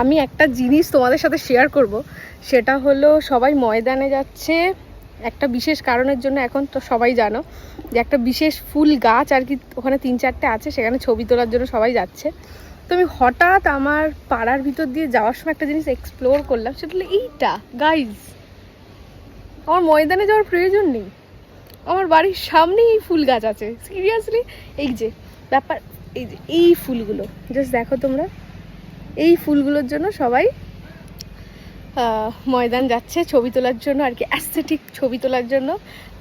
আমি একটা জিনিস তোমাদের সাথে শেয়ার করব, সেটা হলো সবাই ময়দানে যাচ্ছে একটা বিশেষ কারণের জন্য। এখন তো সবাই জানো যে একটা বিশেষ ফুল গাছ আর কি ওখানে 3-4টে আছে, সেখানে ছবি তোলার জন্য সবাই যাচ্ছে। তো আমি হঠাৎ আমার পাড়ার ভিতর দিয়ে যাওয়ার সময় একটা জিনিস এক্সপ্লোর করলাম, সেটা হলো এইটা। গাইজ, আমার ময়দানে যাওয়ার প্রয়োজন নেই, আমার বাড়ির সামনেই এই ফুল গাছ আছে। সিরিয়াসলি, এই যে ব্যাপার, এই যে এই ফুলগুলো জাস্ট দেখো তোমরা, এই ফুলগুলোর জন্য সবাই ময়দান যাচ্ছে ছবি তোলার জন্য আর কি, অ্যাস্থেটিক ছবি তোলার জন্য।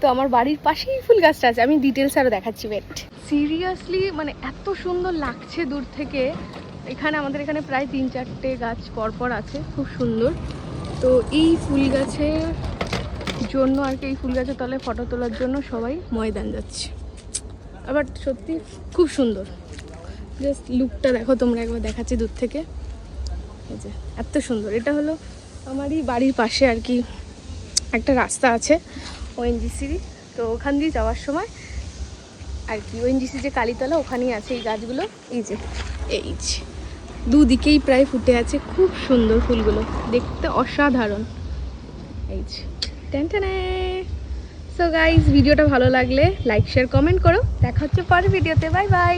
তো আমার বাড়ির পাশেই ফুল গাছটা আছে, আমি ডিটেলস আরও দেখাচ্ছি, ওয়েট। সিরিয়াসলি মানে এত সুন্দর লাগছে দূর থেকে। এখানে আমাদের এখানে প্রায় 3-4টে গাছ পরপর আছে, খুব সুন্দর। তো এই ফুল গাছের জন্য আর কি, এই ফুল গাছের তলায় ফটো তোলার জন্য সবাই ময়দান যাচ্ছে। আবার সত্যি খুব সুন্দর, জাস্ট লুকটা দেখো তোমরা, একবার দেখাচ্ছি দূর থেকে। এই যে এত সুন্দর, এটা হলো আমারই বাড়ির পাশে আর কি একটা রাস্তা আছে ওএনজিসির। তো ওখান দিয়ে যাওয়ার সময় আর কি, ওএনজিসি যে কালীতলা, ওখানেই আছে এই গাছগুলো। এই যে দুদিকেই প্রায় ফুটে আছে, খুব সুন্দর ফুলগুলো, দেখতে অসাধারণ। এই যে টেনটেনে। সো গাইজ, ভিডিওটা ভালো লাগলে লাইক শেয়ার কমেন্ট করো। দেখা হচ্ছে পরের ভিডিওতে। Bye bye.